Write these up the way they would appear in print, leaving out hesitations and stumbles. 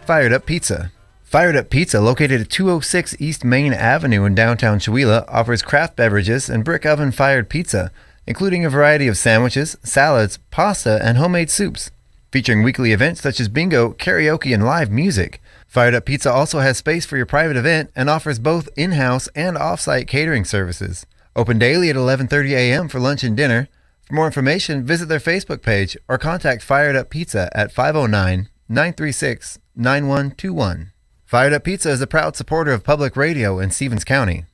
Fired Up Pizza. Fired Up Pizza, located at 206 East Main Avenue in downtown Chewelah, offers craft beverages and brick oven fired pizza, including a variety of sandwiches, salads, pasta, and homemade soups. Featuring weekly events such as bingo, karaoke, and live music. Fired Up Pizza also has space for your private event and offers both in-house and off-site catering services. Open daily at 11:30 a.m. for lunch and dinner. For more information, visit their Facebook page or contact Fired Up Pizza at 509-936-9121. Fired Up Pizza is a proud supporter of public radio in Stevens County.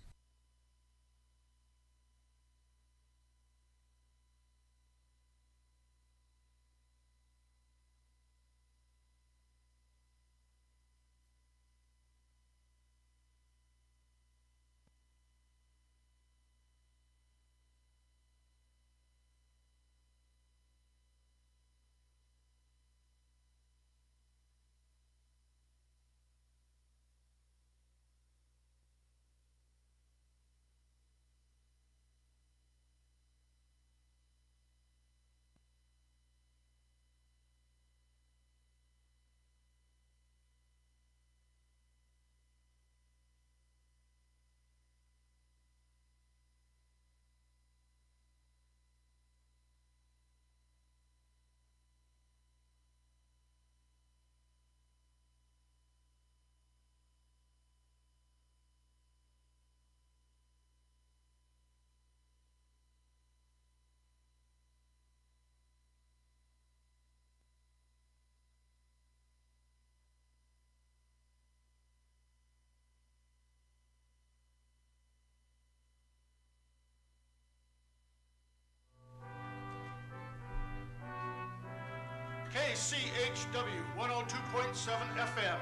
KCHW 102.7 FM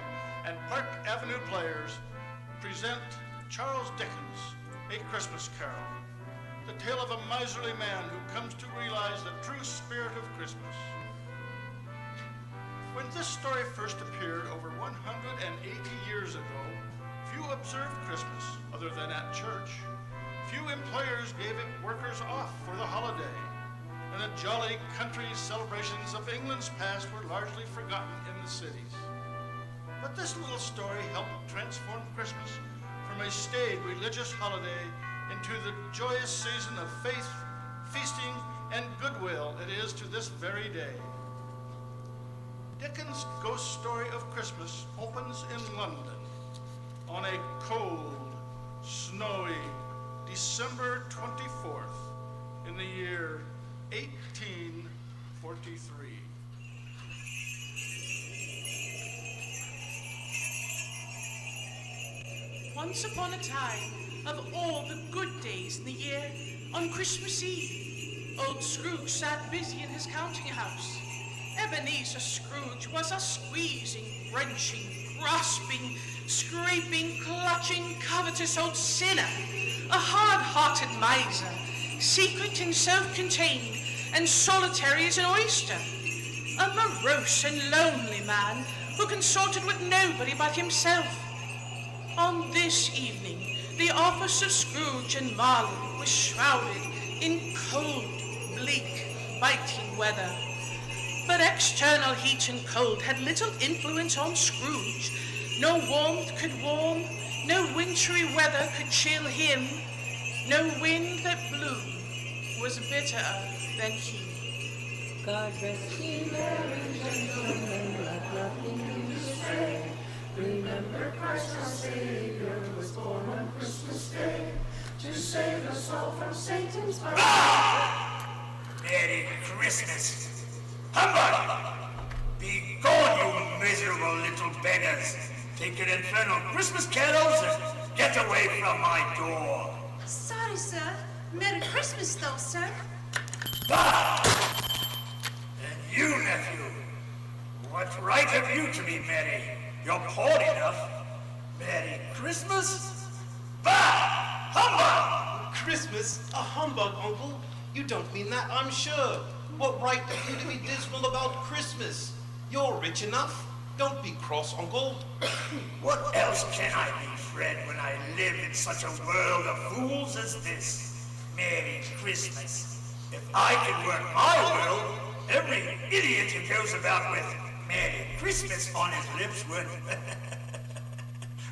and Park Avenue Players present Charles Dickens' A Christmas Carol, the tale of a miserly man who comes to realize the true spirit of Christmas. When this story first appeared over 180 years ago, few observed Christmas other than at church. Few employers gave workers off for the holiday, and the jolly country celebrations of England's past were largely forgotten in the cities. But this little story helped transform Christmas from a staid religious holiday into the joyous season of faith, feasting, and goodwill it is to this very day. Dickens' ghost story of Christmas opens in London on a cold, snowy December 24th in the year 1843. Once upon a time, of all the good days in the year, on Christmas Eve, old Scrooge sat busy in his counting house. Ebenezer Scrooge was a squeezing, wrenching, grasping, scraping, clutching, covetous old sinner, a hard-hearted miser, secret and self-contained, and solitary as an oyster, a morose and lonely man who consulted with nobody but himself. On this evening, the office of Scrooge and Marley was shrouded in cold, bleak, biting weather. But external heat and cold had little influence on Scrooge. No warmth could warm, no wintry weather could chill him, no wind that blew was bitterer than he. God rest ye merry gentlemen, let nothing do you stray. Remember Christ our Savior was born on Christmas Day to save us all from Satan's power. Merry Christmas! Humbug! Be gone, you miserable little beggars! Take your infernal Christmas carols and get away from my door! Sorry, sir. Merry Christmas, though, sir. Bah! And you, nephew, what right have you to be merry? You're poor enough. Merry Christmas? Bah! Humbug! Christmas? A humbug, Uncle? You don't mean that, I'm sure. What right have you to be dismal about Christmas? You're rich enough. Don't be cross, Uncle. What else can I be, Fred, when I live in such a world of fools as this? Merry Christmas. If I could work my will, every idiot who goes about with Merry Christmas on his lips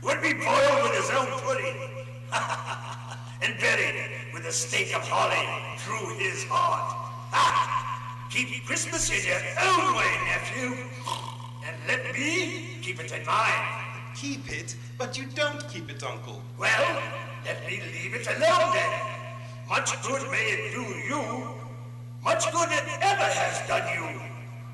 would be boiled with his own pudding and buried with a stake of holly through his heart. Keep Christmas in your own way, nephew, and let me keep it in mine. Keep it, but you don't keep it, Uncle. Well, let me leave it alone then. Much good may it do you, much good it ever has done you.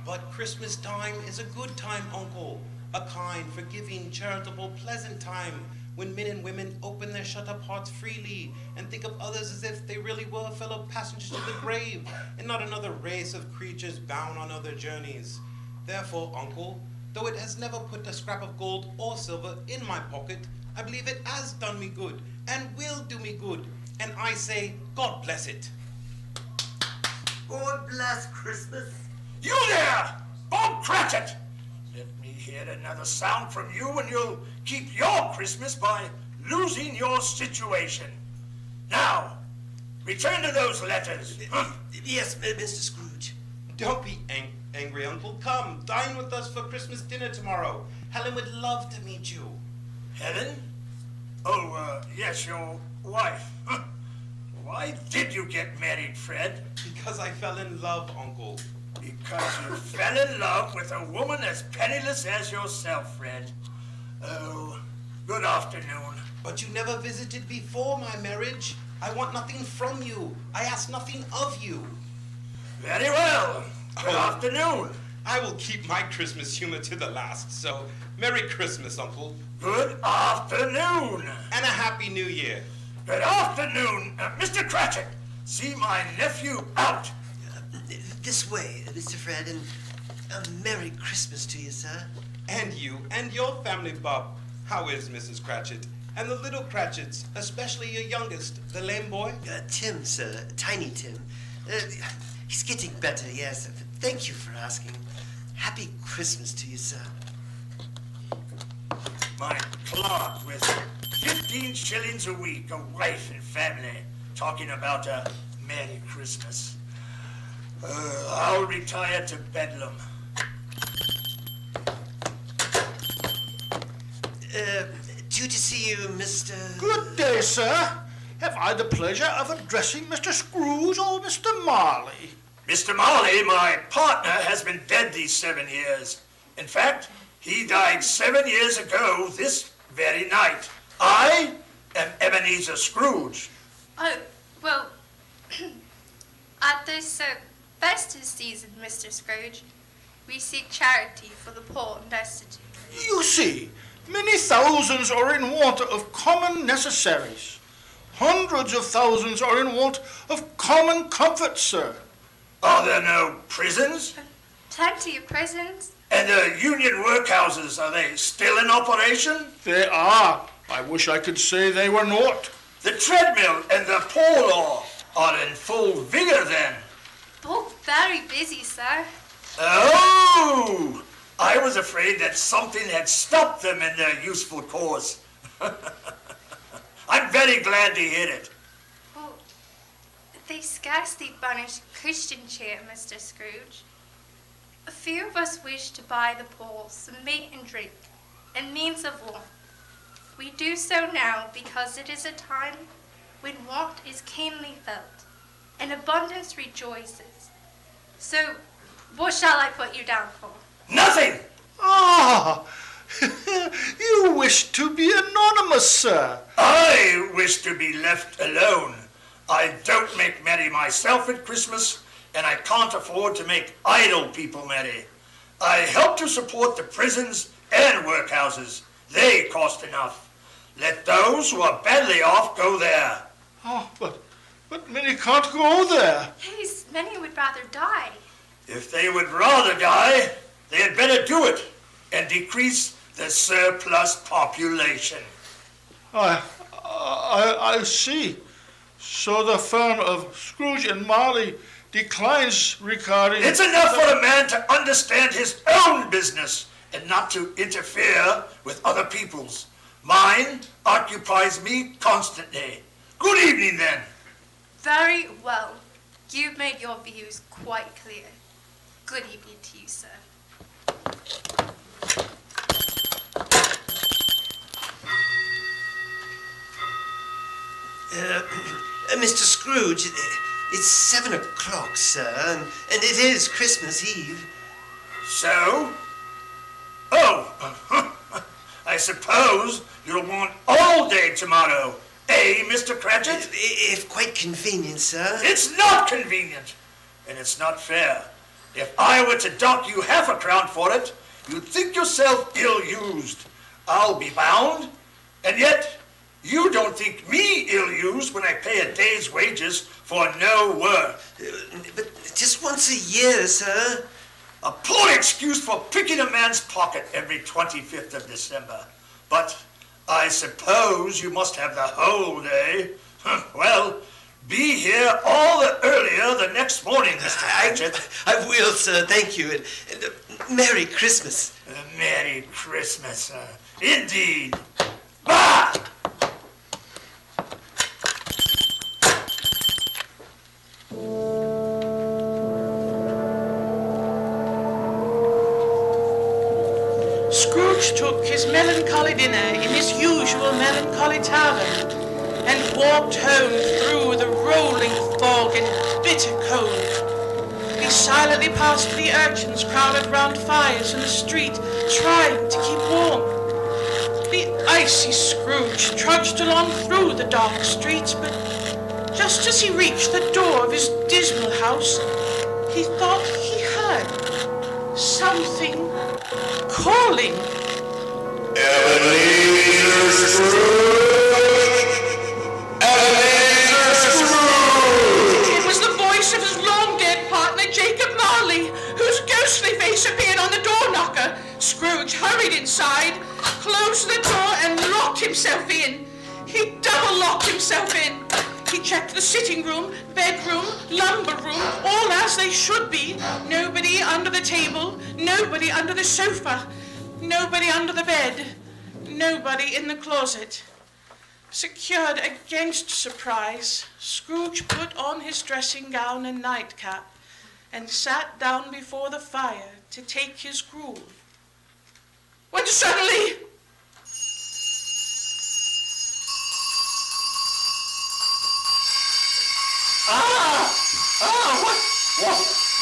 But Christmas time is a good time, Uncle. A kind, forgiving, charitable, pleasant time when men and women open their shut-up hearts freely and think of others as if they really were fellow passengers to the grave and not another race of creatures bound on other journeys. Therefore, Uncle, though it has never put a scrap of gold or silver in my pocket, I believe it has done me good and will do me good. And I say, God bless it. God bless Christmas. You there, Bob Cratchit! Let me hear another sound from you and you'll keep your Christmas by losing your situation. Now, return to those letters. Yes, Mr. Scrooge. Don't be angry, Uncle. Come, dine with us for Christmas dinner tomorrow. Helen would love to meet you. Helen? Oh, yes, your wife. Why did you get married, Fred? Because I fell in love, Uncle. Because you fell in love with a woman as penniless as yourself, Fred. Oh, good afternoon. But you never visited before my marriage. I want nothing from you. I ask nothing of you. Very well. Good afternoon. I will keep my Christmas humor to the last, so Merry Christmas, Uncle. Good afternoon. And a Happy New Year. Good afternoon, Mr. Cratchit. See my nephew out. This way, Mr. Fred, and a Merry Christmas to you, sir. And you and your family, Bob. How is Mrs. Cratchit? And the little Cratchits, especially your youngest, the lame boy? Tim, sir. Tiny Tim. He's getting better, yes. Thank you for asking. Happy Christmas to you, sir. My clerk with 15 shillings a week, a wife and family, talking about a Merry Christmas. I'll retire to Bedlam. Due to see you, Mr. Good day, sir. Have I the pleasure of addressing Mr. Scrooge or Mr. Marley? Mr. Marley, my partner, has been dead these 7 years. In fact, he died 7 years ago this very night. I am Ebenezer Scrooge. Oh, well, at this festive season, Mr. Scrooge, we seek charity for the poor and destitute. You see, many thousands are in want of common necessaries. Hundreds of thousands are in want of common comforts, sir. Are there no prisons? Plenty of prisons. And the union workhouses, are they still in operation? They are. I wish I could say they were not. The treadmill and the poor law are in full vigor then. Both very busy, sir. Oh! I was afraid that something had stopped them in their useful course. I'm very glad to hear it. Well, they scarcely banish Christian cheer, Mr. Scrooge. A few of us wish to buy the poor some meat and drink, and means of warmth. We do so now because it is a time when want is keenly felt, and abundance rejoices. So, what shall I put you down for? Nothing! Ah, you wish to be anonymous, sir. I wish to be left alone. I don't make merry myself at Christmas, and I can't afford to make idle people merry. I help to support the prisons and workhouses. They cost enough. Let those who are badly off go there. Oh, but many can't go there. Yes, many would rather die. If they would rather die, they had better do it and decrease the surplus population. I see. So the firm of Scrooge and Marley declines regarding... It's enough for a man to understand his own business and not to interfere with other people's. Mine occupies me constantly. Good evening, then. Very well. You've made your views quite clear. Good evening to you, sir. Mr. Scrooge, it's 7 o'clock, sir, and it is Christmas Eve. So? Oh, I suppose you'll want all day tomorrow, eh, Mr. Cratchit? If quite convenient, sir. It's not convenient, and it's not fair. If I were to dock you half a crown for it, you'd think yourself ill-used. I'll be bound, and yet you don't think me ill-used when I pay a day's wages for no work. But just once a year, sir. A poor excuse for picking a man's pocket every 25th of December. But I suppose you must have the whole day. Well, be here all the earlier the next morning, Mr. Cratchit. I will, sir, thank you. And Merry Christmas. Merry Christmas, indeed. Bah! Scrooge took his melancholy dinner in his usual melancholy tavern, and walked home through the rolling fog and bitter cold. He silently passed the urchins crowded round fires in the street, trying to keep warm. The icy Scrooge trudged along through the dark streets, but just as he reached the door of his dismal house, he thought he heard something calling. Ebenezer Scrooge! Ebenezer Scrooge! It was the voice of his long-dead partner, Jacob Marley, whose ghostly face appeared on the door knocker. Scrooge hurried inside, closed the door, and locked himself in. He double-locked himself in. He checked the sitting room, bedroom, lumber room, all as they should be. Nobody under the table, nobody under the sofa, nobody under the bed, nobody in the closet. Secured against surprise, Scrooge put on his dressing gown and nightcap and sat down before the fire to take his gruel. When suddenly,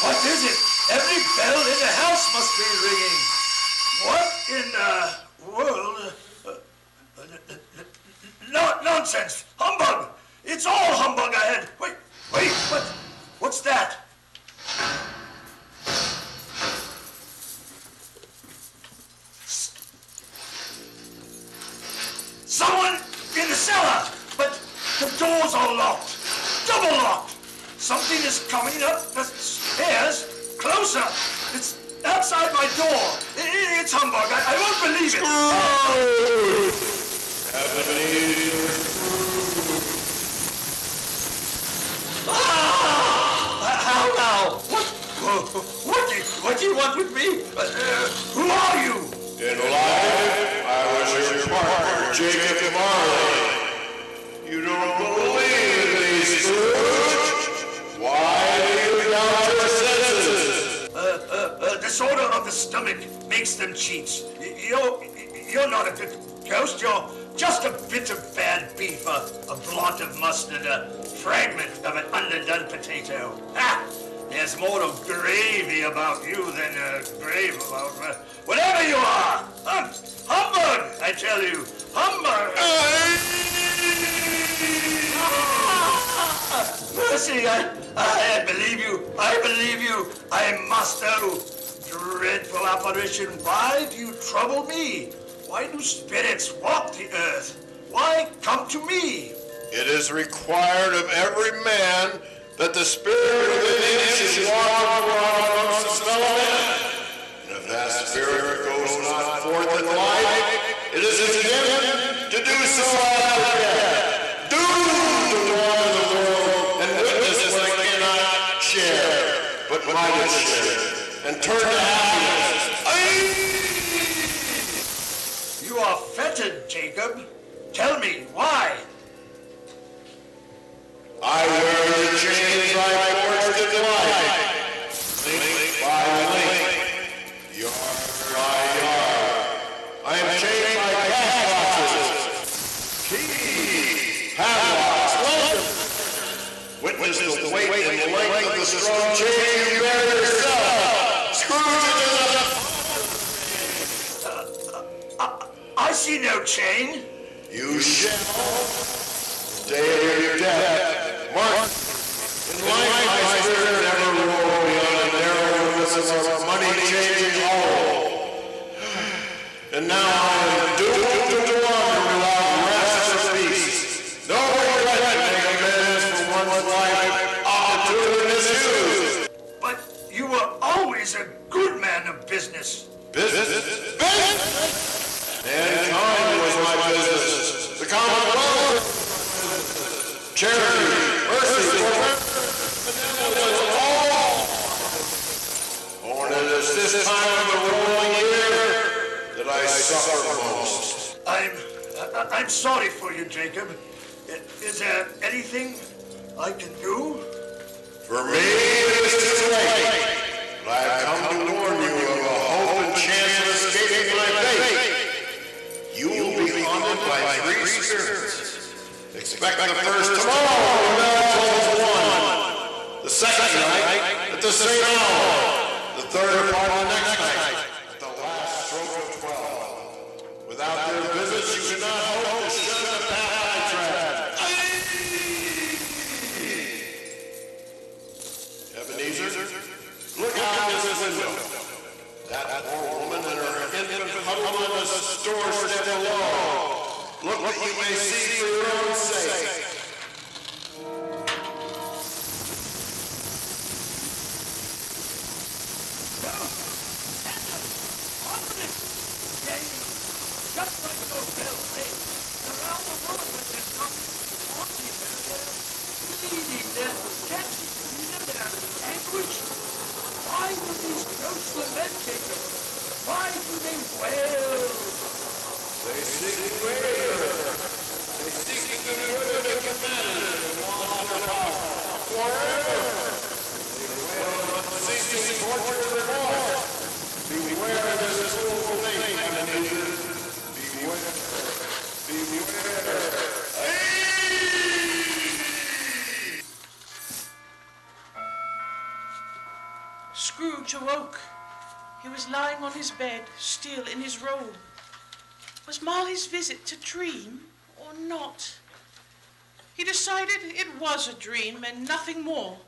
What is it? Every bell in the house must be ringing. What in the world? Nonsense! Humbug! It's all humbug ahead. Wait, what's that? Someone in the cellar! But the doors are locked. Double locked. Something is coming up the stairs. Closer. It's outside my door. It's humbug. I won't believe it. How now? What do you want with me? Who are you? In life, I was your partner, Jacob Marley. You don't believe me, Scrooge? Why do you doubt your senses? Disorder of the stomach makes them cheats. You're not a good ghost. You're just a bit of bad beef, a blot of mustard, a fragment of an underdone potato. Ha! There's more of gravy about you than grave about whatever you are. Humbug, I tell you, humbug. Mercy, I believe you. I believe you. I must know. Dreadful apparition, why do you trouble me? Why do spirits walk the earth? Why come to me? It is required of every man that the spirit within him should walk around amongst his fellow men. And if that spirit goes not forth in life, it is in him to do so after death. Doomed to wander the world and witness what I cannot share, but might share, and turn to happiness. You are fettered, Jacob. Tell me, why? I wear the chains I forged in life, link by link. Your witness the weight and length of the strong chain you bear yourself. Scrooge I see no chain. You shall, day of your death, mark. In life, my spirit never rolled beyond the narrowness of a money-changing hole. And now I am doomed to wander without rest or peace. No regret to make amends for one's life opportunity misused. But you were always a good man of business. Business? Mankind was my business. The Commonwealth, charity, mercy, benevolence, all. Only it is this time of the rolling year that I suffer most. I'm sorry for you, Jacob. Is there anything I can do? For me, it is too late. But I have come to warn you of a hope and chance of escaping my fate. You will be haunted by three spirits. Expect the first tomorrow when the bell tolls 1. The second night at the same hour. The third part of the next night at the last stroke of 12. Without their visits, you cannot hope to shun the path I tread. Ebenezer, look out this window. That poor woman and her infant huddled on the doorstep below. Look what you may see for your own sake. Just like those bells say, around the world with their tongues, on the America, bleeding their catching, their anguish. Why do these ghosts lament, Jacob? Why do they wail? They seek greater. They seek the good of humanity and want their power. Forever. They wail unceasing torture and remorse. Beware this cruel thing, Ebenezer. Beware. Beware. Scrooge awoke. He was lying on his bed, still in his robe. Was Marley's visit a dream or not? He decided it was a dream and nothing more.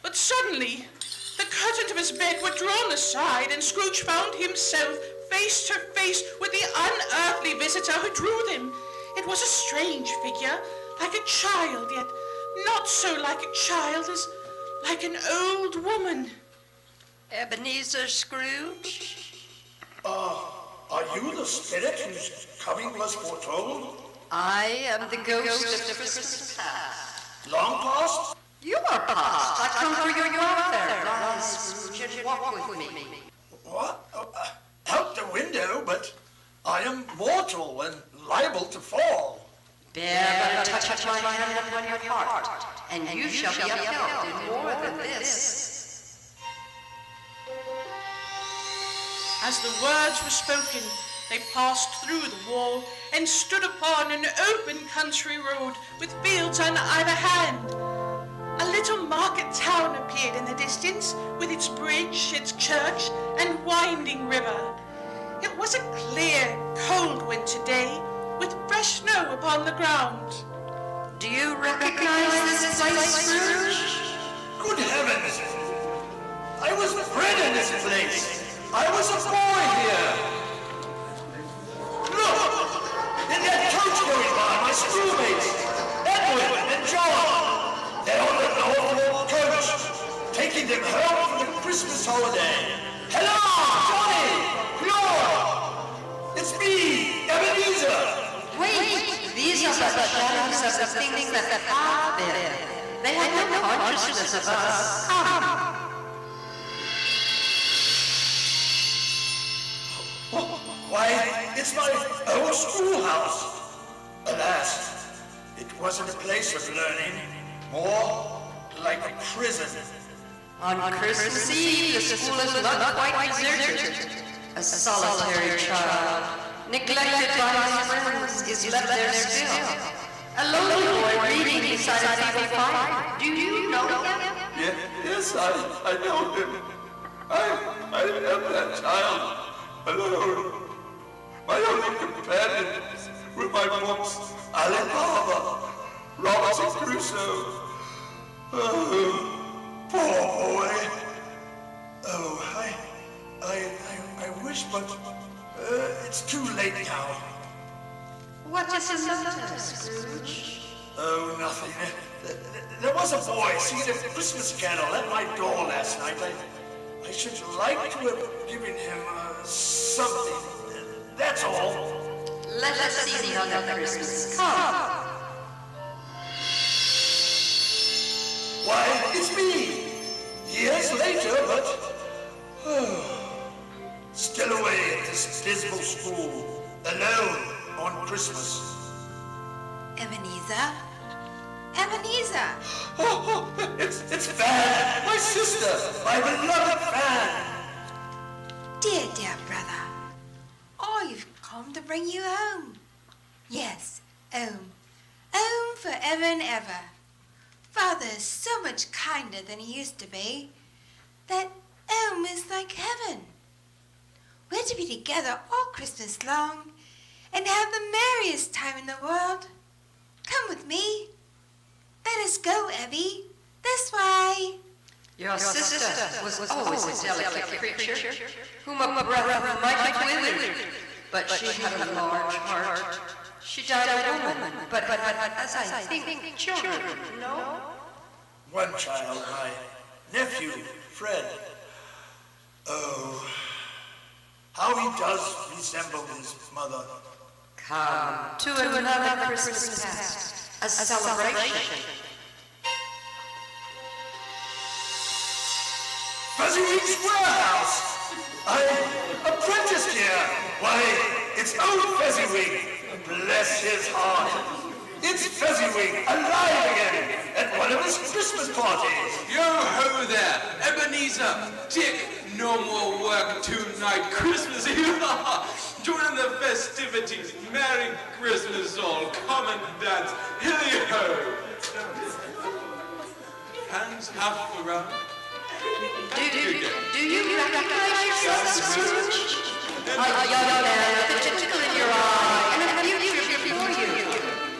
But suddenly, the curtains of his bed were drawn aside, and Scrooge found himself face to face with the unearthly visitor who drew them. It was a strange figure, like a child, yet not so like a child as like an old woman. Ebenezer Scrooge? Are you the spirit whose coming was foretold? I am the ghost of Christmas past. Long past? You are past. I come for your welfare. Rise, Scrooge, and walk with me. What? Out the window, but I am mortal and liable to fall. Bear but a touch my hand upon your heart, and you shall be upheld in more than this. As the words were spoken, they passed through the wall and stood upon an open country road with fields on either hand. A little market town appeared in the distance with its bridge, its church, and winding river. It was a clear, cold winter day with fresh snow upon the ground. Do you recognize this place, Scrooge? Good heavens! I was bred in this place. I was a boy here. Look! In that coach going by, my schoolmates, Edwin and John. They're on the Norfolk coach, taking them home for the Christmas holiday. Hello, Johnny! Claude! It's me, Ebenezer! Wait, these are the shadows of the things that have been. They have no consciousness of us. Come. Why, it's my old schoolhouse. Alas, it wasn't a place of learning, more like a prison. On Christmas Eve, the school is not quite deserted. A solitary child, neglected by his friends, is left there still. A lonely boy reading beside a table fire. Do you know him? Yes, I know him. I am that child, alone. My only companions were my books, Alibaba, Robinson Crusoe. Oh, poor boy. Oh, I wish, but it's too late now. What is his letter, Scrooge? Oh, nothing. There was a boy singing a Christmas carol at my door last night. I should like to have given him something. That's all. Let us see another Christmas. Come. Why, it's me. Years later, but still away at this dismal school, alone on Christmas. Ebenezer? Ebenezer! Oh, it's Van, my sister, my beloved Van. Dear brother. I've come to bring you home. Yes, home. Home forever and ever. Father is so much kinder than he used to be that home is like heaven. We're to be together all Christmas long and have the merriest time in the world. Come with me. Let us go, Evie. This way. Your sister was always a delicate creature, whom a brother might have withered, but she had a large heart. She died a woman, but as I think, children, no? One child, my nephew, Fred. Oh, how he does resemble his mother. Come to another Christmas past, a celebration. Fezziwig's warehouse! I'm apprenticed here. Why, it's old Fezziwig. Bless his heart. It's Fezziwig, alive again, at one of his Christmas parties. Yo-ho there, Ebenezer. Dick, no more work tonight, Christmas Eve. Join the festivities. Merry Christmas all. Come and dance. Hilly-ho. Hands half around. Do you recognize yourself, Scrooge? A young man with a twinkle in your eye and a future before you.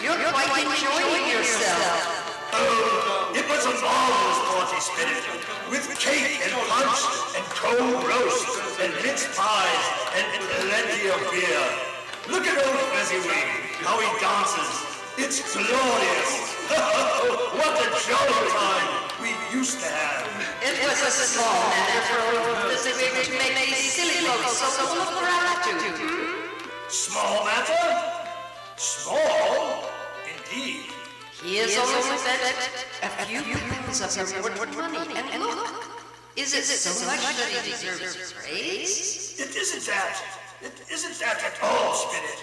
You're quite enjoying yourself. Oh, it was a marvelous party, Spirit, with cake and punch and cold roast and mince pies and plenty of beer. Look at old Fezziwig, how he dances. It's glorious. What a jolly time we used to have. It was a small matter for old Fezziwig to make these silly folks so full of gratitude. Small matter? Small? Indeed. He is always bet a few pounds of reward money, and look, is it so much that he deserves praise? It isn't that. It isn't that at all, Spirit.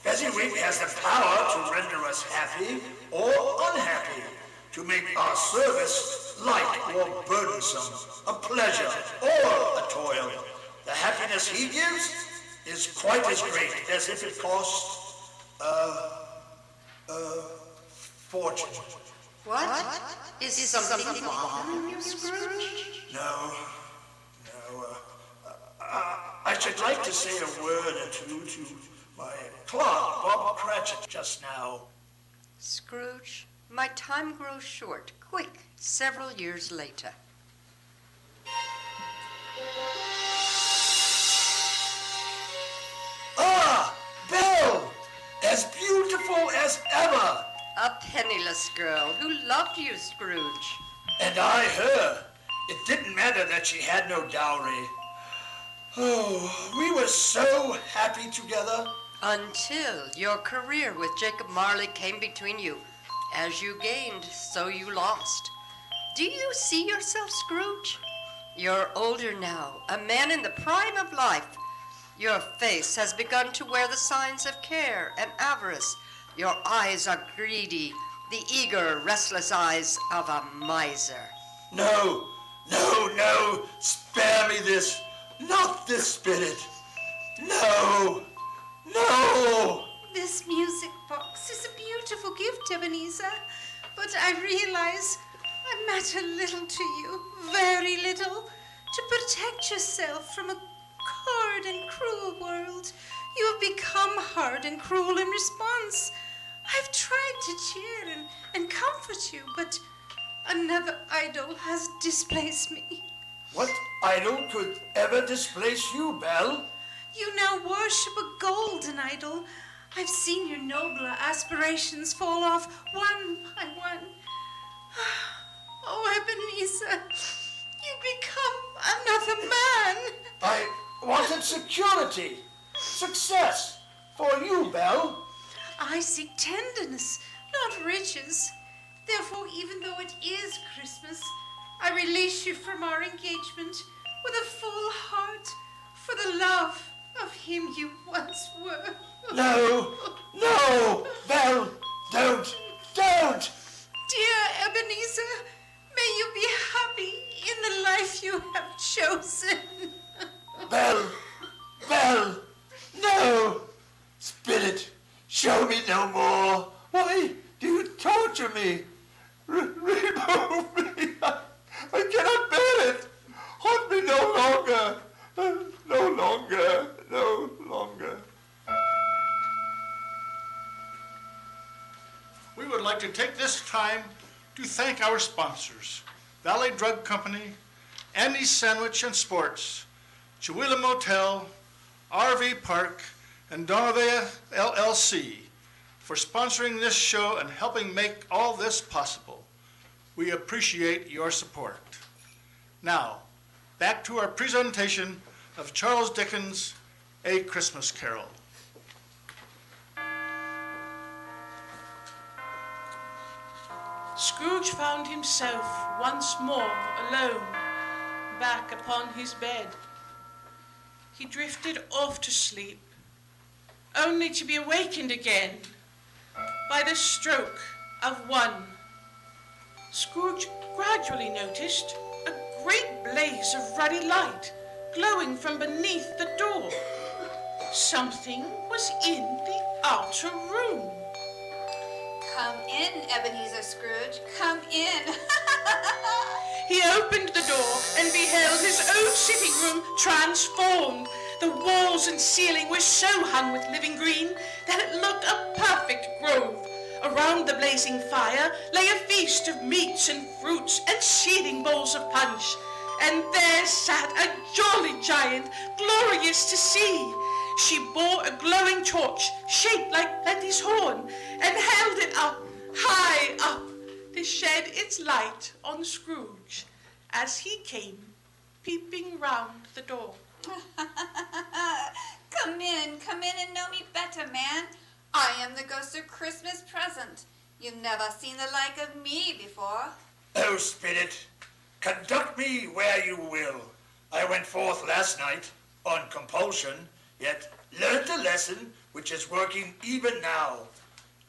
Fezziwig has the power to render us happy or unhappy, to make our service light or burdensome, a pleasure or a toil. The happiness he gives is quite as great as if it cost fortune. What? Is something bothering you, Scrooge? No. I should like to say a word or two to my clerk, Bob Cratchit, just now. Scrooge, my time grows short. Quick, several years later. Ah, Belle! As beautiful as ever! A penniless girl who loved you, Scrooge. And I her. It didn't matter that she had no dowry. Oh, we were so happy together. Until your career with Jacob Marley came between you. As you gained, so you lost. Do you see yourself, Scrooge? You're older now, a man in the prime of life. Your face has begun to wear the signs of care and avarice. Your eyes are greedy, the eager, restless eyes of a miser. No, spare me this. Not this, Spirit. No. This music box is a beautiful gift, Ebenezer, but I realize I matter little to you, very little, to protect yourself from a hard and cruel world. You have become hard and cruel in response. I've tried to cheer and comfort you, but another idol has displaced me. What idol could ever displace you, Belle? You now worship a golden idol. I've seen your nobler aspirations fall off one by one. Oh, Ebenezer, you've become another man. I wanted security, success for you, Belle. I seek tenderness, not riches. Therefore, even though it is Christmas, I release you from our engagement with a full heart for the love of him you once were. No, Belle, don't. Dear Ebenezer, may you be happy in the life you have chosen. Belle, no. Spirit, show me no more. Why do you torture me? Remove me. I cannot bear it. Haunt me no longer. No longer. We would like to take this time to thank our sponsors, Valley Drug Company, Andy's Sandwich and Sports, Chihuahua Motel, RV Park, and Donavea LLC for sponsoring this show and helping make all this possible. We appreciate your support. Now, back to our presentation of Charles Dickens' A Christmas Carol. Scrooge found himself once more alone, back upon his bed. He drifted off to sleep, only to be awakened again by the stroke of one. Scrooge gradually noticed a great blaze of ruddy light glowing from beneath the door. Something was in the outer room. Come in, Ebenezer Scrooge. Come in. He opened the door and beheld his own sitting room transformed. The walls and ceiling were so hung with living green that it looked a perfect grove. Around the blazing fire lay a feast of meats and fruits and seething bowls of punch. And there sat a jolly giant, glorious to see. She bore a glowing torch shaped like Plenty's horn and held it up, high up, to shed its light on Scrooge as he came peeping round the door. Come in and know me better, man. I am the ghost of Christmas present. You've never seen the like of me before. Oh, Spirit, conduct me where you will. I went forth last night on compulsion, yet learned a lesson which is working even now.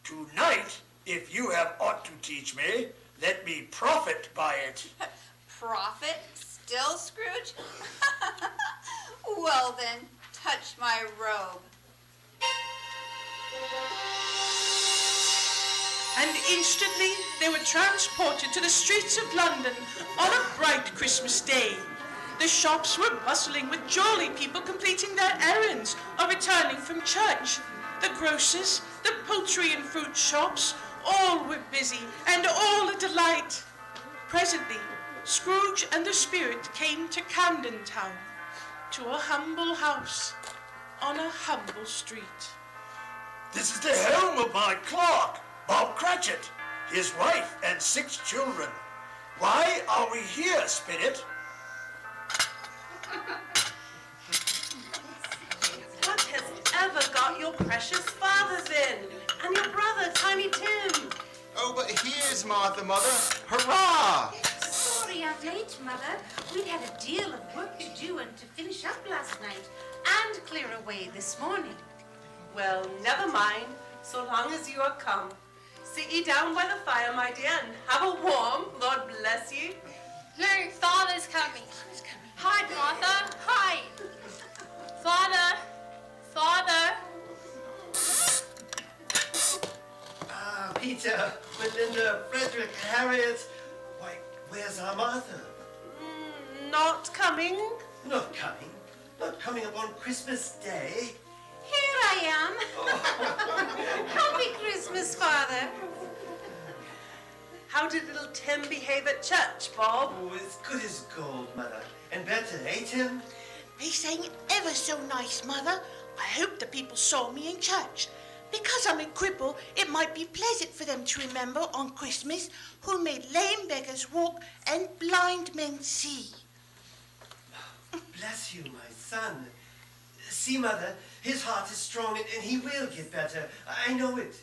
Tonight, if you have aught to teach me, let me profit by it. Profit? Still, Scrooge? Well then, touch my robe. And instantly they were transported to the streets of London on a bright Christmas day. The shops were bustling with jolly people completing their errands or returning from church. The grocers, the poultry and fruit shops, all were busy and all a delight. Presently, Scrooge and the Spirit came to Camden Town, to a humble house on a humble street. This is the home of my clerk, Bob Cratchit, his wife and 6 children. Why are we here, Spirit? What has ever got your precious fathers in? And your brother, Tiny Tim? Oh, but here's Martha, Mother. Hurrah! Sorry I'm late, Mother. We'd had a deal of work to do and to finish up last night and clear away this morning. Well, never mind, so long as you are come. Sit ye down by the fire, my dear, and have a warm, Lord bless ye. No, Father's coming. Hide, Martha, hide. Father. Peter, Melinda, Frederick, Harriet. Why, where's our Martha? Not coming? Not coming. Not coming upon Christmas Day. Here I am. Happy Christmas, Father. How did little Tim behave at church, Bob? Oh, as good as gold, Mother. And better, eh, Tim? They sang ever so nice, Mother. I hope the people saw me in church. Because I'm a cripple, it might be pleasant for them to remember on Christmas who made lame beggars walk and blind men see. Bless you, my son. See, Mother, his heart is strong and he will get better. I know it.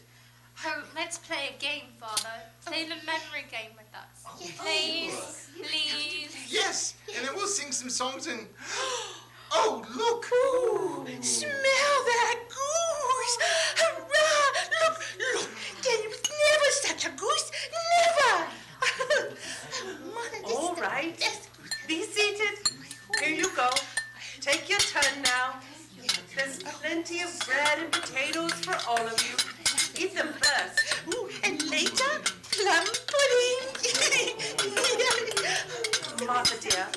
Oh, let's play a game, Father. Play the memory game with us. Please, please. Yes, and then we'll sing some songs and... Oh, look! Ooh, smell that goose! Hurrah! Look! There was never such a goose! Never! Mother, All right. Be seated. Here you go. Take your turn now. There's plenty of bread and potatoes for all of you. Eat them first. Ooh, and later, plum pudding. Martha, dear,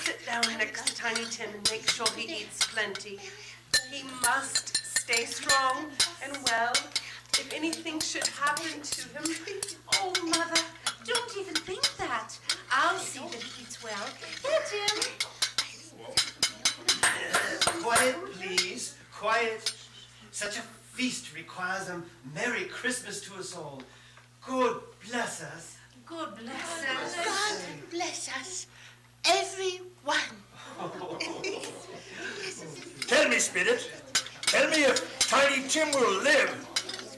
sit down next to Tiny Tim and make sure he eats plenty. He must stay strong and well. If anything should happen to him... Oh, Mother, don't even think that. I'll see that he eats well. Here, Tim. Quiet, please. Quiet. Such a feast requires a Merry Christmas to us all. God bless us. God bless us. God bless us, everyone. Tell me, Spirit. Tell me if Tiny Tim will live.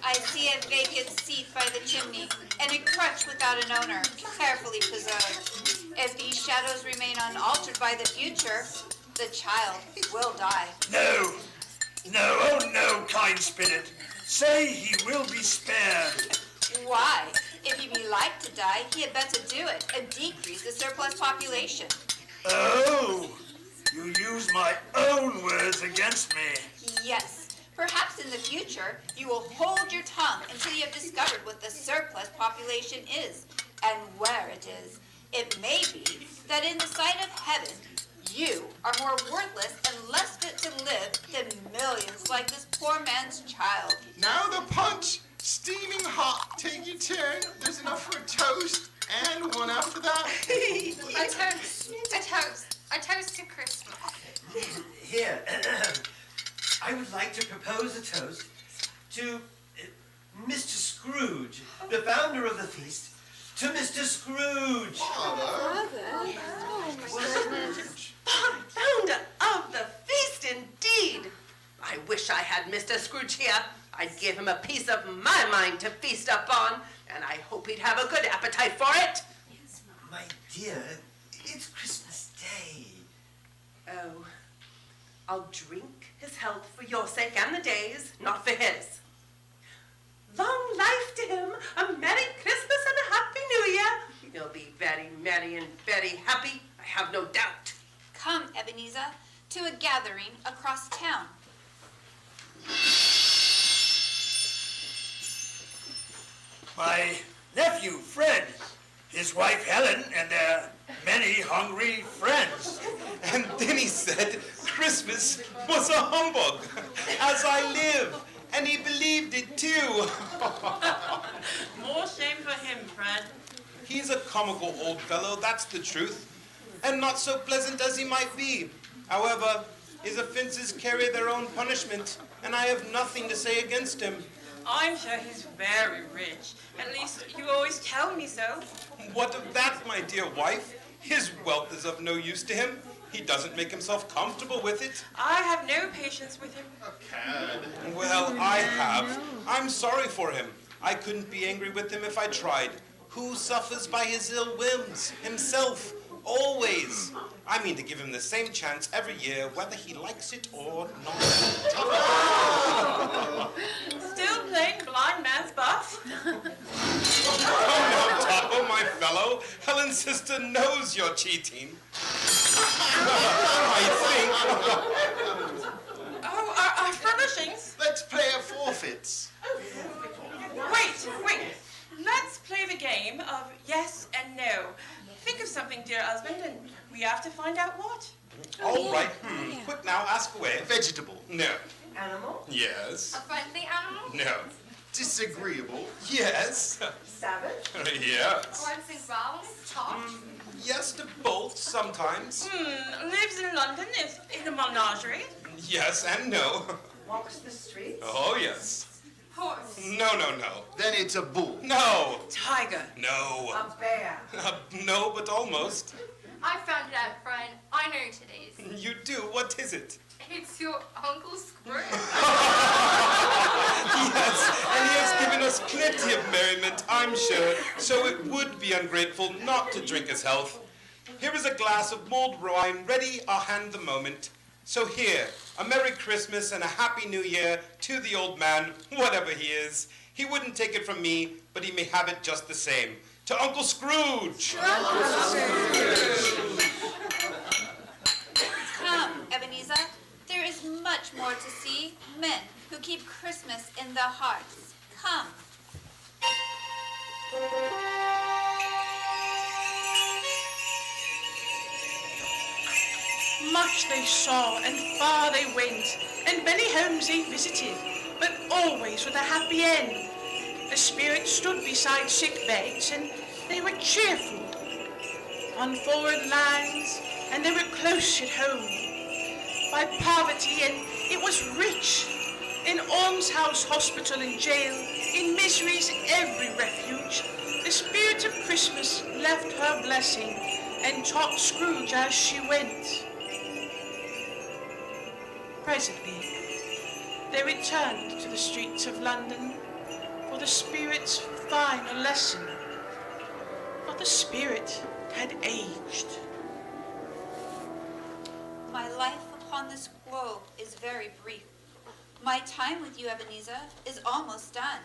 I see a vacant seat by the chimney, and a crutch without an owner, carefully preserved. If these shadows remain unaltered by the future, the child will die. No. No, oh no, kind Spirit. Say he will be spared. Why? If he be like to die, he had better do it and decrease the surplus population. Oh, you use my own words against me. Yes. Perhaps in the future, you will hold your tongue until you have discovered what the surplus population is and where it is. It may be that in the sight of heaven, you are more worthless and less fit to live than millions like this poor man's child. Now the punch, steaming hot. Take your turn. There's enough for a toast and one after that. A toast. A toast. A toast to Christmas. Here, I would like to propose a toast to Mr. Scrooge, the founder of the feast. To Mr. Scrooge. Founder of the feast, indeed. I wish I had Mr. Scrooge here. I'd give him a piece of my mind to feast upon, and I hope he'd have a good appetite for it. My dear, it's Christmas Day. Oh, I'll drink his health for your sake and the day's, not for his. Long life to him, a Merry Christmas and a Happy New Year. He'll be very merry and very happy, I have no doubt. Come, Ebenezer, to a gathering across town. My nephew, Fred, his wife, Helen, and their many hungry friends. And then he said Christmas was a humbug, as I live. And he believed it too. More shame for him, Fred. He's a comical old fellow, that's the truth. And not so pleasant as he might be. However, his offenses carry their own punishment, and I have nothing to say against him. I'm sure he's very rich. At least you always tell me so. What of that, my dear wife? His wealth is of no use to him. He doesn't make himself comfortable with it. I have no patience with him. Well, I have. I'm sorry for him. I couldn't be angry with him if I tried. Who suffers by his ill whims? Himself. Always. I mean to give him the same chance every year, whether he likes it or not. Still playing blind man's buff? Oh, no, Topper, my fellow. Helen's sister knows you're cheating. I think. Oh, our furnishings? Let's play a forfeits. Wait. something, dear husband, and we have to find out what. All right. Quick now, ask away. Vegetable. No. Animal? Yes. A friendly animal? No. Disagreeable. Yes. Savage? Yes. Arts and growls? Talk? Yes to both sometimes. Lives in London, is in a menagerie. Yes and no. Walks the streets? Oh, yes. Horse? No. Then it's a bull. No. Tiger. No. A bear? No, but almost. I found it out, friend. I know today's. You do? What is it? It's your Uncle Scrooge. Yes, and he has given us plenty of merriment, I'm sure, so it would be ungrateful not to drink his health. Here is a glass of mulled wine ready, I'll hand the moment. So here, a Merry Christmas and a Happy New Year to the old man, whatever he is. He wouldn't take it from me, but he may have it just the same. To Uncle Scrooge! Come, Ebenezer. There is much more to see. Men who keep Christmas in their hearts. Come. Much they saw, and far they went, and many homes they visited, but always with a happy end. The spirits stood beside sick beds, and they were cheerful. On foreign lands, and they were close at home. By poverty, and it was rich. In almshouse, hospital, and jail, in misery's every refuge, the spirit of Christmas left her blessing and taught Scrooge as she went. Presently, they returned to the streets of London for the spirit's final lesson. But the spirit had aged. My life upon this globe is very brief. My time with you, Ebenezer, is almost done.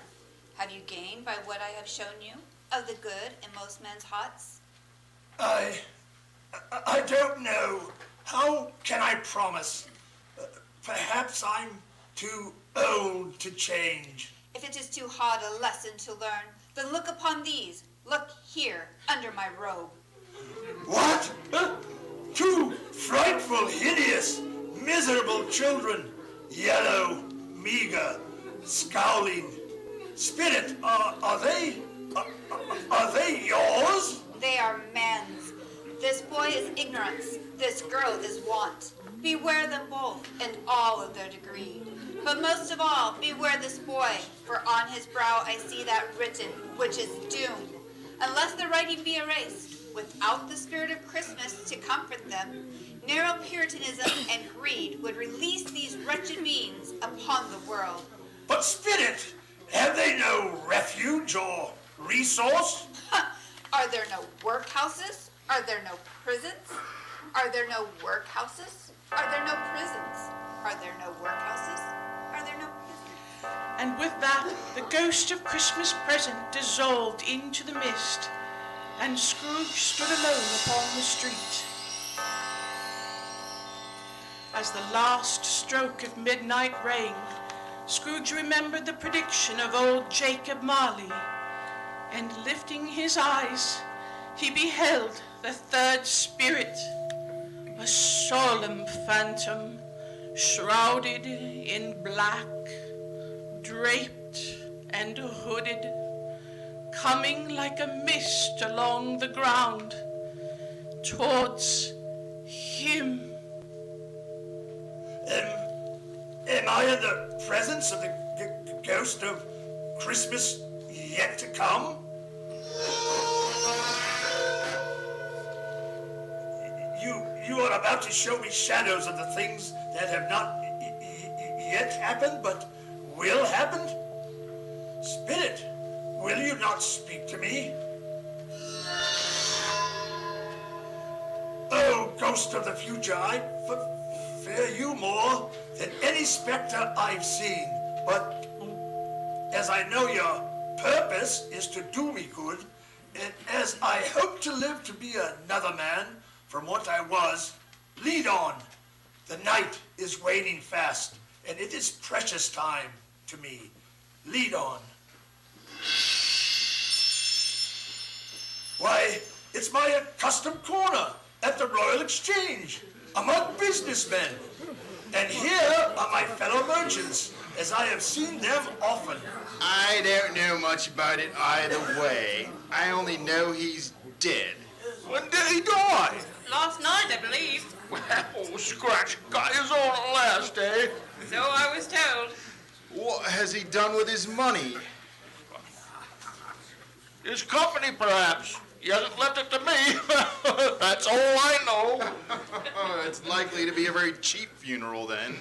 Have you gained by what I have shown you of the good in most men's hearts? I don't know. How can I promise? Perhaps I'm too old to change. If it is too hard a lesson to learn, then look upon these. Look here, under my robe. What? Two frightful, hideous, miserable children. Yellow, meager, scowling. Spirit, are they yours? They are men's. This boy is ignorance. This girl is want. Beware them both and all of their degree. But most of all, beware this boy, for on his brow I see that written, which is doom. Unless the writing be erased, without the spirit of Christmas to comfort them, narrow Puritanism and greed would release these wretched beings upon the world. But Spirit, have they no refuge or resource? Are there no workhouses? Are there no prisons? Are there no workhouses? Are there no prisons? Are there no workhouses? Are there no prisons? And with that, the ghost of Christmas present dissolved into the mist, and Scrooge stood alone upon the street. As the last stroke of midnight rang, Scrooge remembered the prediction of old Jacob Marley, and lifting his eyes, he beheld the third spirit, a solemn phantom, shrouded in black, draped and hooded, coming like a mist along the ground towards him. Am I in the presence of the ghost of Christmas yet to come? You are about to show me shadows of the things that have not yet happened, but will happen? Spirit, will you not speak to me? Oh, ghost of the future, I fear you more than any specter I've seen. But as I know your purpose is to do me good, and as I hope to live to be another man from what I was, lead on. The night is waning fast, and it is precious time to me. Lead on. Why, It's my accustomed corner at the Royal Exchange among businessmen. And here are my fellow merchants, as I have seen them often. I don't know much about it either way. I only know he's dead. When did he die? Last night, I believe. Well, Scratch got his own at last, eh? So I was told. What has he done with his money? His company, perhaps. He hasn't left it to me. That's all I know. It's likely to be a very cheap funeral then.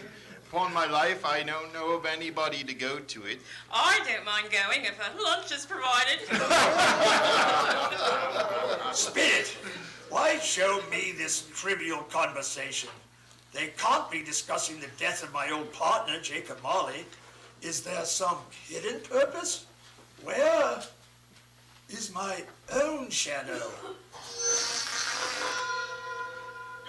Upon my life, I don't know of anybody to go to it. I don't mind going if a lunch is provided. Spirit, why show me this trivial conversation? They can't be discussing the death of my old partner, Jacob Marley. Is there some hidden purpose? Where is my own shadow?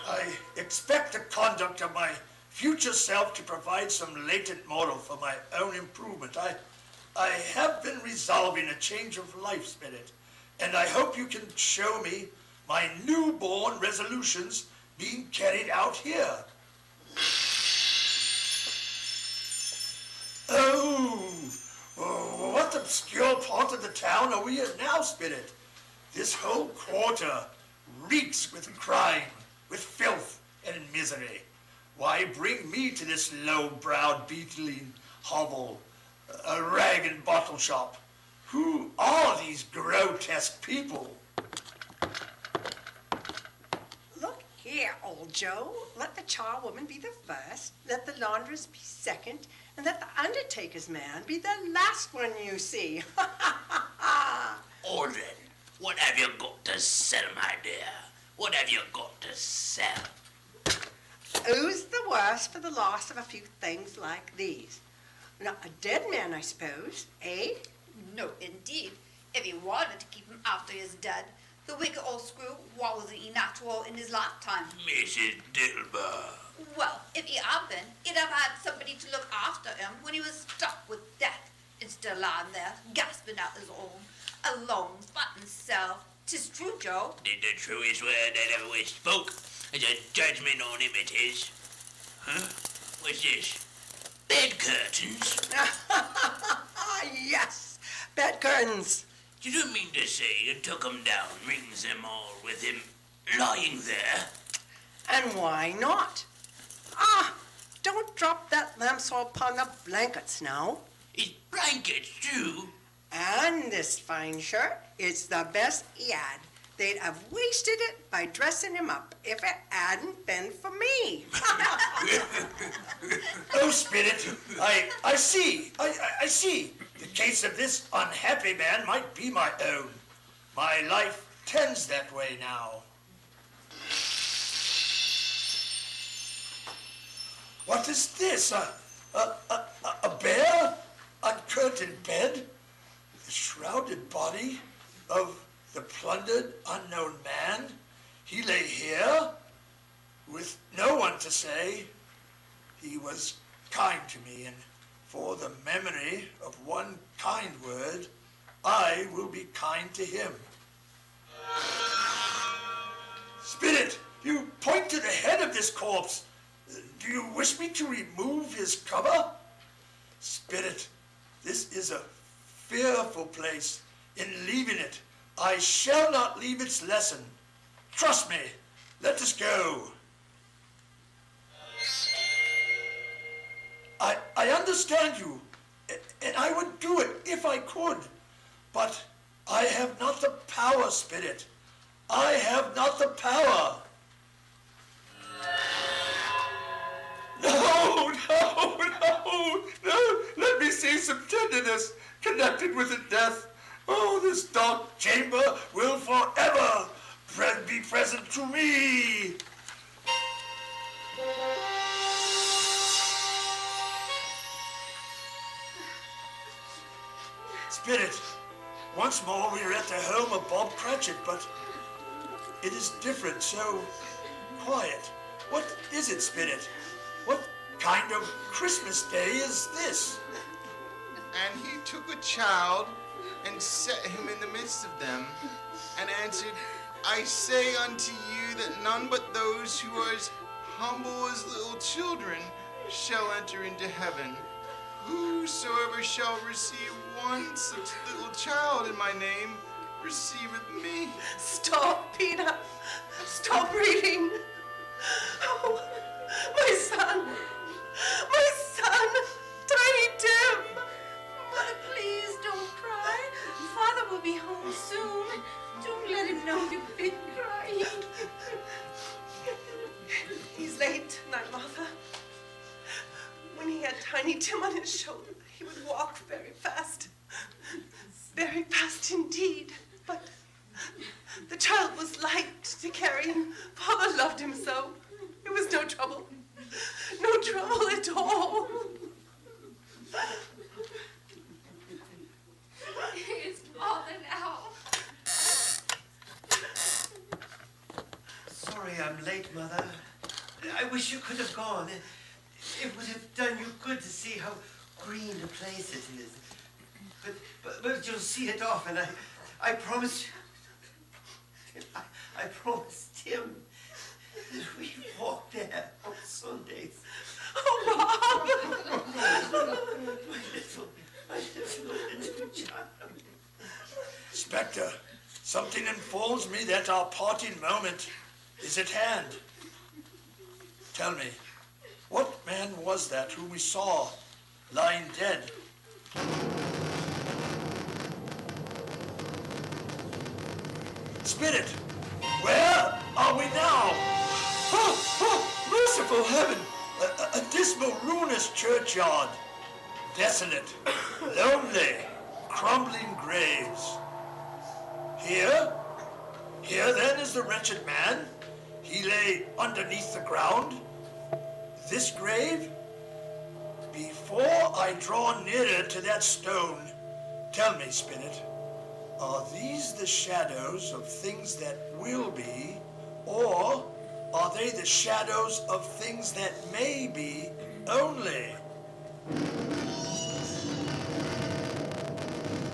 I expect the conduct of my future self to provide some latent moral for my own improvement. I have been resolving a change of life, Spirit, and I hope you can show me my newborn resolutions being carried out here. Oh, what obscure part of the town are we in now, Spirit? This whole quarter reeks with crime, with filth and misery. Why bring me to this low-browed, beetling hovel, a rag and bottle shop? Who are these grotesque people? Look here, old Joe. Let the charwoman be the first, let the laundress be second, and let the undertaker's man be the last one you see. All then, what have you got to sell, my dear? What have you got to sell? Who's the worse for the loss of a few things like these? Now, a dead man, I suppose, eh? No, indeed. If he wanted to keep him after he's dead, the wicked old screw wasn't natural in his lifetime. Mrs. Dilber. Well, if he had been, he'd have had somebody to look after him when he was struck with death, instead of lying there, gasping out his own, alone, by himself. 'Tis true, Joe. Did the truest word that ever was spoke. As a judgment on him it is. Huh? What's this? Bed curtains? Yes, bed curtains. You don't mean to say you took 'em down, rings them all with him lying there? And why not? Don't drop that lambshaw upon the blankets now. His blankets, too? And this fine shirt, it's the best he had. They'd have wasted it by dressing him up if it hadn't been for me. Oh, Spirit, I see. I see. The case of this unhappy man might be my own. My life tends that way now. What is this? A bare, uncurtained bed? The shrouded body of the plundered, unknown man? He lay here with no one to say. He was kind to me, and for the memory of one kind word, I will be kind to him. Spirit, you point to the head of this corpse. Do you wish me to remove his cover? Spirit, this is a fearful place. In leaving it, I shall not leave its lesson. Trust me. Let us go. I understand you, and I would do it if I could, but I have not the power, Spirit. I have not the power. No, let me see some tenderness connected with the death. Oh, this dark chamber will forever be present to me. Spirit, once more we are at the home of Bob Cratchit, but it is different, so quiet. What is it, Spirit? What kind of Christmas day is this? And he took a child and set him in the midst of them and answered, I say unto you that none but those who are as humble as little children shall enter into heaven. Whosoever shall receive one such little child in my name receiveth me. Stop, Peter. Stop reading. Oh, my son. My son. Tiny Tim. Mother, please don't cry. Father will be home soon. Don't let him know you've been crying. He's late tonight, Martha. When he had Tiny Tim on his shoulder, he would walk very fast. Very fast indeed. But the child was light to carry, and Father loved him so. It was no trouble. No trouble at all. It's Father now. Sorry I'm late, Mother. I wish you could have gone. It would have done you good to see how green a place it is. But you'll see it often. I promise you. I promised Tim that we walk there on Sundays. Oh, Mom! my little child. Spectre, something informs me that our parting moment is at hand. Tell me, what man was that whom we saw lying dead? Spirit, where are we now? Oh, merciful heaven! A dismal, ruinous churchyard. Desolate, lonely, crumbling graves. Here then is the wretched man. He lay underneath the ground. This grave? Before I draw nearer to that stone, tell me, Spirit, are these the shadows of things that will be, or are they the shadows of things that may be only?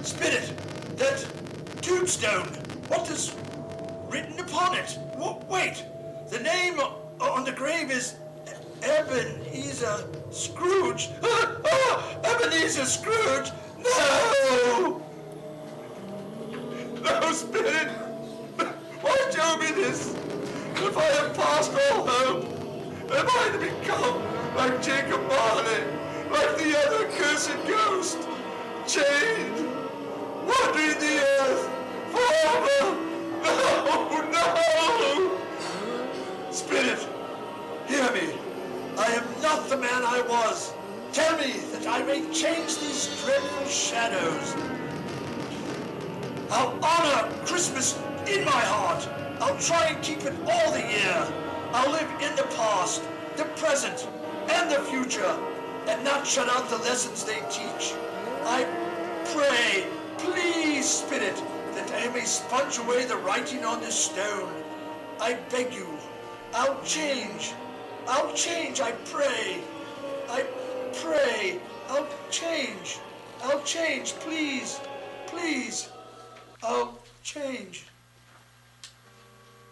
Spirit, that tombstone, what is written upon it? Wait, the name on the grave is Ebenezer Scrooge. Ebenezer Scrooge! No! No, Spirit! Why show me this? If I have passed all hope, am I to become like Jacob Marley, like the other cursed ghost, chained, wandering the earth forever? No, no! Spirit, hear me. I am not the man I was. Tell me that I may change these dreadful shadows. I'll honor Christmas in my heart. I'll try and keep it all the year. I'll live in the past, the present, and the future, and not shut out the lessons they teach. I pray, please, Spirit, that I may sponge away the writing on this stone. I beg you, I'll change. I'll change, I pray. I pray, I'll change. I'll change, please, please. I'll change.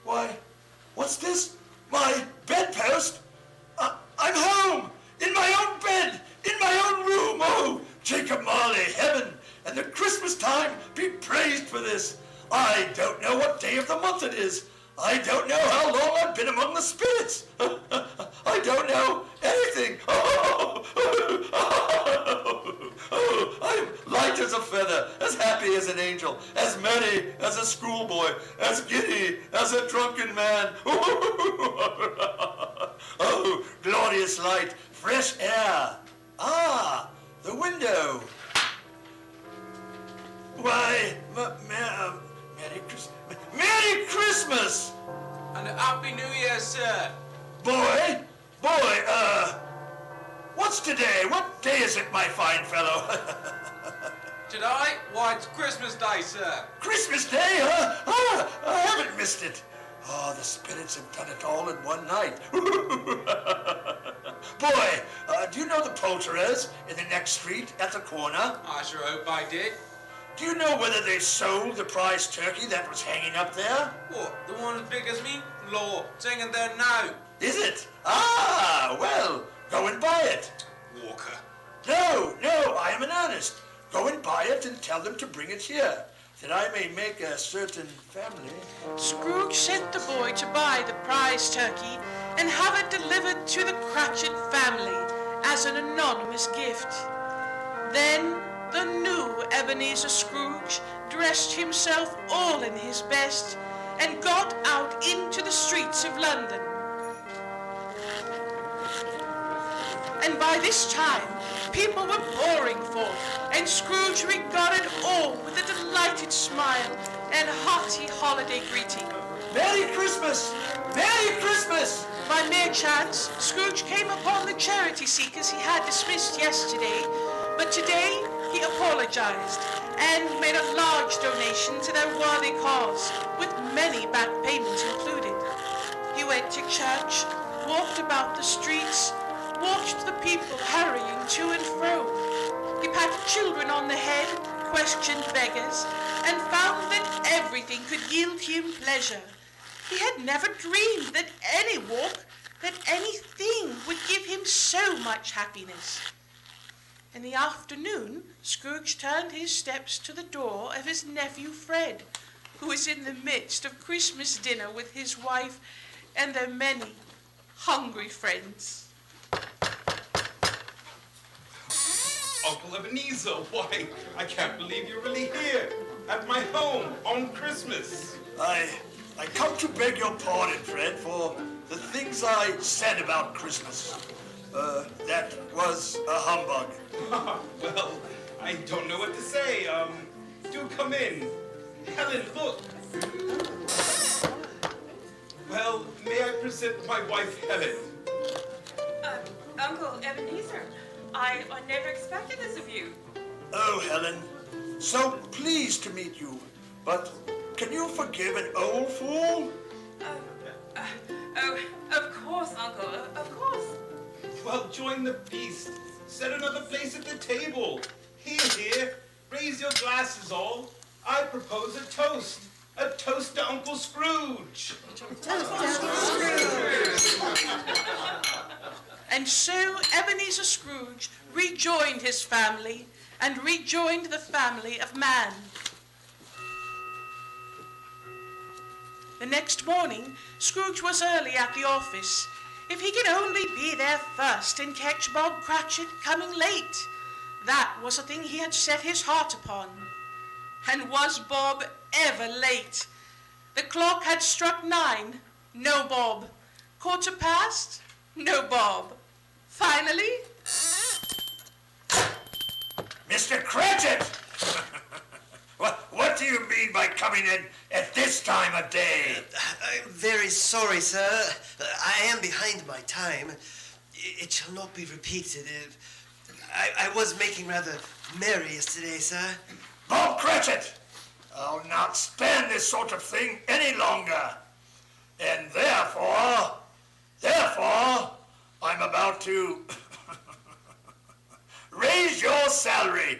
Why, what's this? My bedpost? I'm home! In my own bed! In my own room! Oh, Jacob Marley, heaven, and the Christmas time be praised for this. I don't know what day of the month it is. I don't know how long I've been among the spirits. I don't know anything. I'm light as a feather, as happy as an angel, as merry as a schoolboy, as giddy as a drunken man. Oh, glorious light, fresh air. Ah, the window. Why, Merry Christmas. Merry Christmas! And a Happy New Year, sir. Boy, what's today? What day is it, my fine fellow? Today? Why, it's Christmas Day, sir. Christmas Day, huh? Ah, I haven't missed it. Oh, the spirits have done it all in one night. Boy, do you know the poulterers in the next street at the corner? I sure hope I did. Do you know whether they sold the prize turkey that was hanging up there? What, the one as big as me? Lord, it's hanging there now. Is it? Ah, well, go and buy it. Walker. No, I am in earnest. Go and buy it and tell them to bring it here, that I may make a certain family. Scrooge sent the boy to buy the prize turkey and have it delivered to the Cratchit family as an anonymous gift. Then the new Ebenezer Scrooge dressed himself all in his best and got out into the streets of London. And by this time, people were pouring forth, and Scrooge regarded all with a delighted smile and hearty holiday greeting. Merry Christmas! Merry Christmas! By mere chance, Scrooge came upon the charity seekers he had dismissed yesterday, but today he apologized and made a large donation to their worthy cause, with many back payments included. He went to church, walked about the streets, watched the people hurrying to and fro. He patted children on the head, questioned beggars, and found that everything could yield him pleasure. He had never dreamed that any walk, that anything would give him so much happiness. In the afternoon, Scrooge turned his steps to the door of his nephew Fred, who was in the midst of Christmas dinner with his wife and their many hungry friends. Uncle Ebenezer, why, I can't believe you're really here, at my home, on Christmas. I come to beg your pardon, Fred, for the things I said about Christmas. That was a humbug. Well, I don't know what to say. Do come in. Helen, look. Well, may I present my wife, Helen? Uncle Ebenezer, I never expected this of you. Oh, Helen, so pleased to meet you. But can you forgive an old fool? Oh, of course, Uncle, of course. Well, join the feast. Set another place at the table. Here, raise your glasses all. I propose a toast. A toast to Uncle Scrooge. And so Ebenezer Scrooge rejoined his family and rejoined the family of man. The next morning, Scrooge was early at the office. If he could only be there first and catch Bob Cratchit coming late. That was a thing he had set his heart upon. And was Bob ever late? The clock had struck 9. No Bob. 1:15. No Bob. Finally... Mr. Cratchit! What do you mean by coming in at this time of day? I'm very sorry, sir. I am behind my time. It shall not be repeated. I was making rather merry yesterday, sir. Bob Cratchit! I'll not stand this sort of thing any longer. And therefore, I'm about to raise your salary.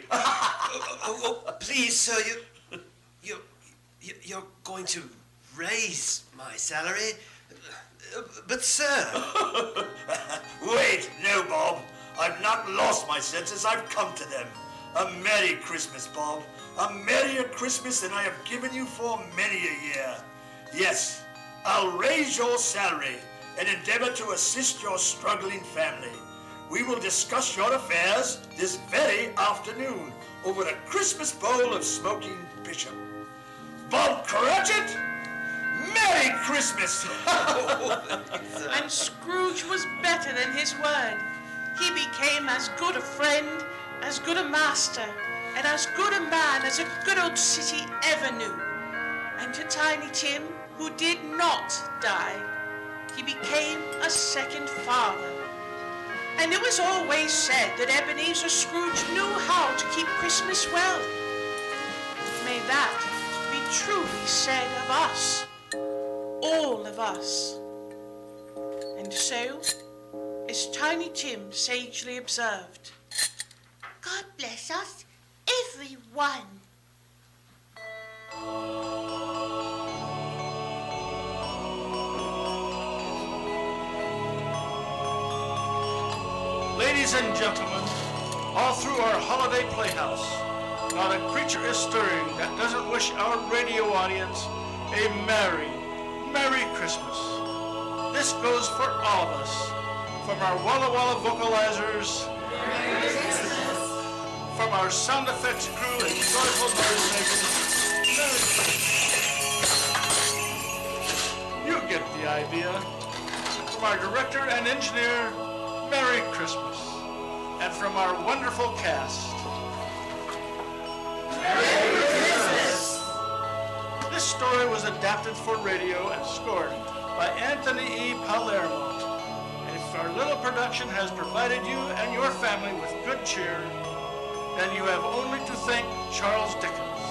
Please, sir, you're going to raise my salary? But, sir... Wait, no, Bob. I've not lost my senses. I've come to them. A Merry Christmas, Bob. A merrier Christmas than I have given you for many a year. Yes, I'll raise your salary and endeavor to assist your struggling family. We will discuss your affairs this very afternoon over a Christmas bowl of smoking bishop. Bob Cratchit, Merry Christmas! And Scrooge was better than his word. He became as good a friend, as good a master, and as good a man as a good old city ever knew. And to Tiny Tim, who did not die, he became a second father. And it was always said that Ebenezer Scrooge knew how to keep Christmas well. May that be truly said of us, all of us. And so, as Tiny Tim sagely observed, God bless us, everyone. Ladies and gentlemen, all through our holiday playhouse, not a creature is stirring that doesn't wish our radio audience a Merry, Merry Christmas. This goes for all of us, from our Walla Walla vocalizers, Merry Christmas. From our sound effects crew and joyful noisemakers, Merry Christmas. You get the idea. From our director and engineer, Merry Christmas. And from our wonderful cast, Merry Christmas. This story was adapted for radio and scored by Anthony E. Palermo. And if our little production has provided you and your family with good cheer, then you have only to thank Charles Dickens,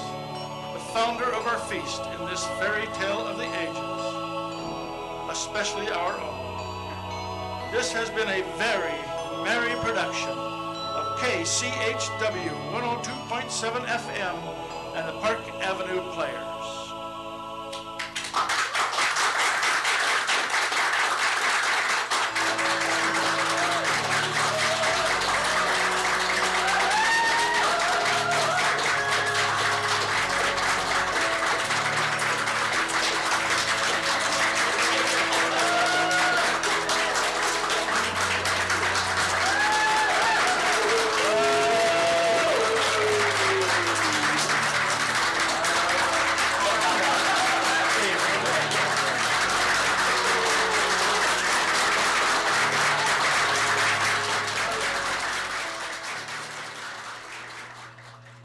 the founder of our feast in this fairy tale of the ages, especially our own. This has been a very merry production of KCHW 102.7 FM and the Park Avenue Player.